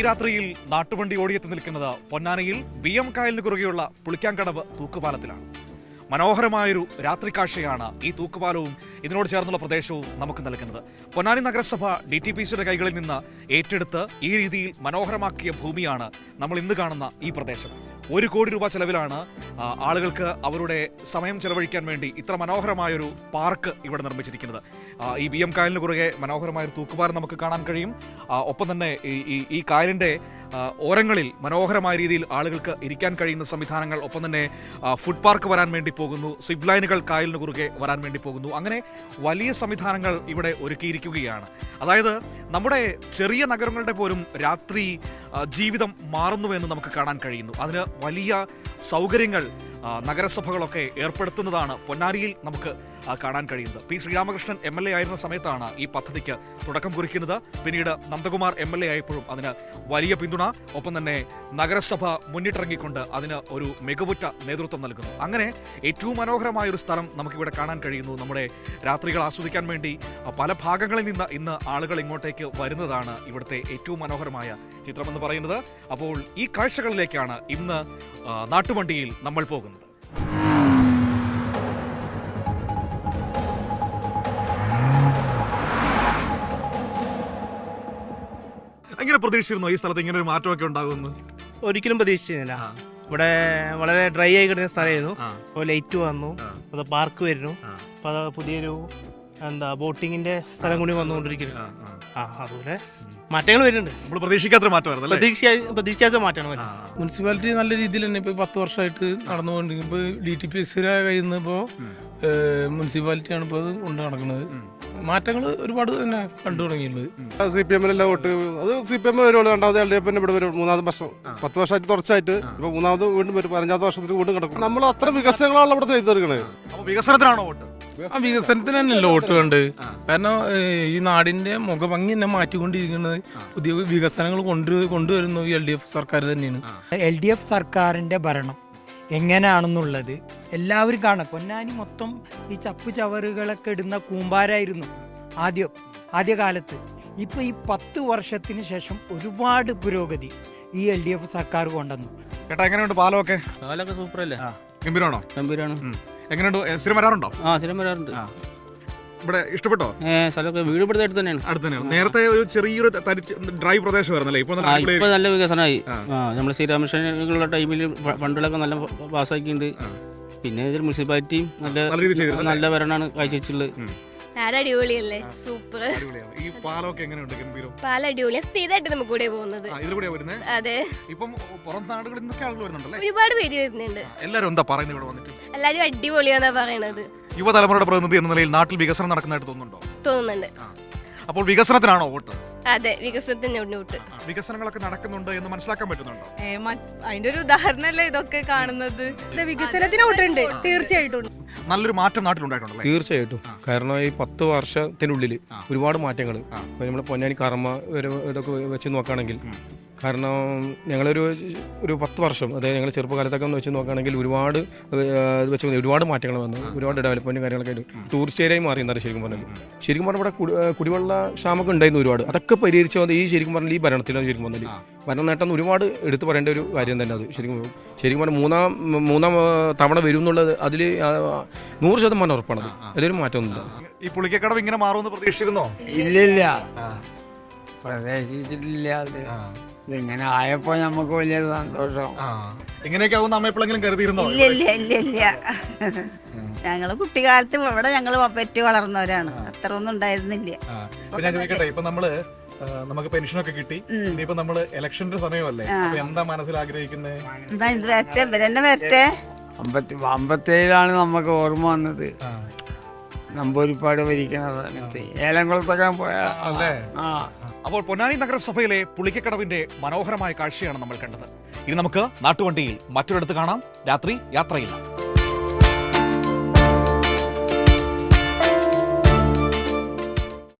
പാതിരാത്രിയിൽ നാട്ടുവണ്ടി ഓടിയെത്തി നിൽക്കുന്നത് പൊന്നാനിയിൽ BM കായലിന് കുറുകെയുള്ള പുളിക്കാങ്കടവ് തൂക്കുപാലത്തിലാണ്. മനോഹരമായൊരു രാത്രി കാഴ്ചയാണ് ഈ തൂക്കുപാലവും ഇതിനോട് ചേർന്നുള്ള പ്രദേശവും നമുക്ക് നൽകുന്നത്. പൊന്നാനി നഗരസഭ DTPCയുടെ കൈകളിൽ നിന്ന് ഏറ്റെടുത്ത് ഈ രീതിയിൽ മനോഹരമാക്കിയ ഭൂമിയാണ് നമ്മൾ ഇന്ന് കാണുന്ന ഈ പ്രദേശം. 1 കോടി രൂപ ചെലവിലാണ് ആളുകൾക്ക് അവരുടെ സമയം ചെലവഴിക്കാൻ വേണ്ടി ഇത്ര മനോഹരമായൊരു പാർക്ക് ഇവിടെ നിർമ്മിച്ചിരിക്കുന്നത്. ഈ BM കായലിന് കുറുകെ മനോഹരമായൊരു തൂക്കുപാലം നമുക്ക് കാണാൻ കഴിയും. ഒപ്പം തന്നെ ഈ കായലിൻ്റെ ഓരങ്ങളിൽ മനോഹരമായ രീതിയിൽ ആളുകൾക്ക് ഇരിക്കാൻ കഴിയുന്ന സംവിധാനങ്ങൾ, ഒപ്പം തന്നെ ഫുഡ് പാർക്ക് വരാൻ വേണ്ടി പോകുന്നു, സിപ്പ് ലൈനുകൾ കായലിന് കുറുകെ വരാൻ വേണ്ടി പോകുന്നു. അങ്ങനെ വലിയ സംവിധാനങ്ങൾ ഇവിടെ ഒരുക്കിയിരിക്കുകയാണ്. അതായത് നമ്മുടെ ചെറിയ നഗരങ്ങളുടെ പോലും രാത്രി ജീവിതം മാറുന്നുവെന്ന് നമുക്ക് കാണാൻ കഴിയുന്നു. അതിന് വലിയ സൗകര്യങ്ങൾ നഗരസഭകളൊക്കെ ഏർപ്പെടുത്തുന്നതാണ് പൊന്നാനിയിൽ നമുക്ക് കാണാൻ കഴിയുന്നത്. P. ശ്രീരാമകൃഷ്ണൻ MLA ആയിരുന്ന സമയത്താണ് ഈ പദ്ധതിക്ക് തുടക്കം കുറിക്കുന്നത്. പിന്നീട് നന്ദകുമാർ MLA ആയപ്പോഴും അതിന് വലിയ പിന്തുണ, ഒപ്പം തന്നെ നഗരസഭ മുന്നിട്ടിറങ്ങിക്കൊണ്ട് അതിന് ഒരു മികവുറ്റ നേതൃത്വം നൽകുന്നു. അങ്ങനെ ഏറ്റവും മനോഹരമായൊരു സ്ഥലം നമുക്കിവിടെ കാണാൻ കഴിയുന്നു. നമ്മുടെ രാത്രികൾ ആസ്വദിക്കാൻ വേണ്ടി പല ഭാഗങ്ങളിൽ നിന്ന് ഇന്ന് ആളുകൾ ഇങ്ങോട്ടേക്ക് വരുന്നതാണ് ഇവിടുത്തെ ഏറ്റവും മനോഹരമായ ചിത്രമെന്ന് പറയുന്നത്. അപ്പോൾ ഈ കാഴ്ചകളിലേക്കാണ് ഇന്ന് നാട്ടുവണ്ടിയിൽ നമ്മൾ പോകുന്നത്. എങ്ങനെ പ്രതീക്ഷിച്ചിരുന്നു ഈ സ്ഥലത്ത് ഇങ്ങനെ ഒരു മാറ്റമൊക്കെ ഉണ്ടാകുമെന്ന്? ഒരിക്കലും പ്രതീക്ഷിച്ചിരുന്നില്ല. ഇവിടെ വളരെ ഡ്രൈ ആയി കിടന്ന സ്ഥലമായിരുന്നു. അപ്പോൾ ലൈറ്റ് വന്നു, അത് പാർക്ക് വരുന്നു, അപ്പോൾ അത് പുതിയൊരു ബോട്ടിങ്ങിന്റെ സ്ഥലം കൂടി വന്നുകൊണ്ടിരിക്കുന്നു. അതുപോലെ മാറ്റങ്ങൾ വരുന്നുണ്ട്. നമ്മൾ പ്രതീക്ഷിക്കാത്ത മാറ്റമായിരുന്നു, പ്രതീക്ഷിക്കാത്ത മാറ്റമാണ് വരുന്നത്. മുനിസിപ്പാലിറ്റി നല്ല രീതിയിൽ തന്നെ ഇപ്പോൾ 10 വർഷമായിട്ട് നടന്നുകൊണ്ടിരിക്കും. ഇപ്പോൾ DTPCയുടെ കയ്യിൽ നിന്ന് ഇപ്പോൾ മുനിസിപ്പാലിറ്റിയാണ് ഇപ്പോൾ അത് കൊണ്ട് നടക്കുന്നത്. മാറ്റങ്ങൾ ഒരുപാട് തന്നെ കണ്ടു തുടങ്ങിയിട്ടുണ്ട്. CPM വോട്ട്, അത് CPM വരുള്ളൂ. 2ാമത് LDF ഇവിടെ വരും. 3ാമത് വർഷം, 10 വർഷമായിട്ട് തുടർച്ചയായിട്ട് ഇപ്പോൾ 3ാമത് വീണ്ടും വരും. 15ാമത്തെ വർഷത്തിൽ വീണ്ടും കിടക്കും. നമ്മൾ അത്ര വികസനങ്ങളാണ് ഇവിടെ ചെയ്തു തീർക്കണത്. വികസനത്തിനാണോ വോട്ട്? വികസനത്തിന് തന്നെയല്ലോ വോട്ട് വേണ്ടത്. കാരണം ഈ നാടിന്റെ മുഖഭംഗി തന്നെ മാറ്റിക്കൊണ്ടിരിക്കുന്നത് പുതിയ വികസനങ്ങൾ കൊണ്ടുവരുന്നു LDF സർക്കാർ തന്നെയാണ്. LDF സർക്കാരിന്റെ ഭരണം എങ്ങനെയാണെന്നുള്ളത് എല്ലാവരും കാണാം. പൊന്നാനി മൊത്തം ഈ ചപ്പ് ചവറുകളൊക്കെ ഇടുന്ന കൂമ്പാരായിരുന്നു ആദ്യകാലത്ത്. ഇപ്പൊ ഈ 10 വർഷത്തിന് ശേഷം ഒരുപാട് പുരോഗതി ഈ LDF സർക്കാർ കൊണ്ടുവന്നു. ചേട്ടാ, എങ്ങനെയുണ്ട് പാലമൊക്കെ? പാലൊക്കെ സൂപ്പർ അല്ലേ? ഗംഭീരമാണോ? ഗംഭീരാണ്. എങ്ങനെയുണ്ട്? സ്ഥിരം വരാറുണ്ടോ? സ്ഥിരം വരാറുണ്ട്. ഇവിടെ ഇഷ്ടപ്പെട്ടോ? സ്ഥലമൊക്കെ വീട് ഇവിടുത്തെ അടുത്ത് തന്നെയാണ്. നേരത്തെ ഒരു ചെറിയൊരു ഡ്രൈ പ്രദേശമായിരുന്നല്ലേ? ഇപ്പൊ നല്ല വികസനമായി. നമ്മൾ ശ്രീരാമകൃഷ്ണനുള്ള ടൈമിൽ ഫണ്ടുകളൊക്കെ നല്ല പാസ്സാക്കിയിട്ടുണ്ട്. പിന്നെ മുനിസിപ്പാലിറ്റിയും നല്ല ഭരണമാണ് കാഴ്ചവെച്ചുള്ളത്. അടിപൊളിയല്ലേ? സൂപ്പർ. ഈ പാലമൊക്കെ എങ്ങനെയുണ്ട്? ഗംഭീരം. പാലം അടിപൊളിയാ. സ്ഥിരമായിട്ട് നമുക്ക് കൂടെ പോകുന്നത്. അതെ. ഇപ്പം പുറം നാടുകളിൽ നിന്നൊക്കെ ആളുകൾ വരുന്നുണ്ടല്ലേ? ഒരുപാട് പേര് വരുന്നുണ്ട്. എല്ലാരും എന്താ പറയുന്നത് ഇവിടെ വന്നിട്ട്? എല്ലാരും അടിപൊളിയാന്നാ പറയണത്. യുവതലമുറയുടെ പ്രതിനിധി എന്ന നിലയിൽ നാട്ടിൽ വികസനം നടക്കുന്നതായിട്ട് തോന്നുന്നുണ്ട്. അപ്പോൾ വികസനത്തിനാണോ വോട്ട്? അതെ, വികസനത്തിന് വോട്ട്. വികസനങ്ങളൊക്കെ നടക്കുന്നുണ്ട് എന്ന് മനസ്സിലാക്കാൻ പറ്റുന്നുണ്ടോ? അതിന്റെ ഒരു ഉദാഹരണമല്ലേ ഇതൊക്കെ കാണുന്നത്. വികസനത്തിന് വോട്ടുണ്ട്, തീർച്ചയായിട്ടും. നല്ലൊരു മാറ്റം നാട്ടിലുണ്ടായിട്ടുണ്ടല്ലേ? തീർച്ചയായിട്ടും. കാരണം ഈ 10 വർഷത്തിനുള്ളിൽ ഒരുപാട് മാറ്റങ്ങൾ നമ്മൾ പൊന്നാനി കർമ്മ ഇതൊക്കെ വെച്ച് നോക്കുകയാണെങ്കിൽ, കാരണം ഞങ്ങളൊരു 10 വർഷം, അതായത് ഞങ്ങൾ ചെറുപ്പകാലത്തൊക്കെ ഒന്ന് വെച്ച് നോക്കുകയാണെങ്കിൽ ഒരുപാട് ഒരുപാട് മാറ്റങ്ങൾ വന്നു. ഒരുപാട് ഡെവലപ്മെന്റും കാര്യങ്ങളൊക്കെ ആയിട്ട് ടൂറിസ്റ്റ് ഏരിയയായി മാറി. എന്താ ശരിക്കും പറഞ്ഞാൽ ഇവിടെ കുടിവെള്ള ക്ഷാമൊക്കെ ഉണ്ടായിരുന്നു ഒരുപാട്. അതൊക്കെ പരിഹരിച്ച് വന്നത് ഈ ശരിക്കും പറഞ്ഞാൽ ഈ ഭരണത്തിലാണ്. ശരിക്കും പറഞ്ഞാൽ ഭരണം നേട്ടം ഒരുപാട് എടുത്തു പറയേണ്ട ഒരു കാര്യം തന്നെ അത്. ശരിക്കും പറഞ്ഞാൽ മൂന്നാം തവണ വരും എന്നുള്ളത് അതിൽ 100% ഉറപ്പാണ്. അതിലൊരു മാറ്റമൊന്നുമില്ല. ഈ പുളിക്കക്കടവ് ഇങ്ങനെ മാറുമെന്ന് പ്രതീക്ഷിക്കുന്നോ? ഇല്ലില്ല, പ്രതീക്ഷിച്ചിട്ടില്ല. ഇങ്ങനെ ആയപ്പോ നമുക്ക് വലിയ സന്തോഷം. ഇങ്ങനെയൊക്കെ ആവുന്ന അമ്മ എപ്പോഴെങ്കിലും കരുതിയിരുന്നോ? ഇല്ല. ഞങ്ങള് കുട്ടിക്കാലത്ത് ഇവിടെ ഞങ്ങള് പെറ്റ് വളർന്നവരാണ്. അത്ര ഒന്നും ഉണ്ടായിരുന്നില്ല. ഞാൻ ചോദിക്കട്ടെ, ഇപ്പൊ നമുക്ക് പെൻഷനൊക്കെ കിട്ടി, ഇനിയിപ്പോ നമ്മള് ഇലക്ഷന്റെ സമയമല്ലേ, എന്താ മനസ്സിൽ ആഗ്രഹിക്കുന്നത്? 57 നമുക്ക് ഓർമ്മ വന്നത്. നമ്പൂരിപ്പാട് ഭരിക്കുന്ന സമയത്ത് ഏലംകുളത്തൊക്കെ പോയാ. അപ്പോൾ പൊന്നാനി നഗരസഭയിലെ പുളിക്കക്കടവിന്റെ മനോഹരമായ കാഴ്ചയാണ് നമ്മൾ കണ്ടത്. ഇനി നമുക്ക് നാട്ടുവണ്ടിയിൽ മറ്റൊരിടത്ത് കാണാം. രാത്രി യാത്രയില്ല.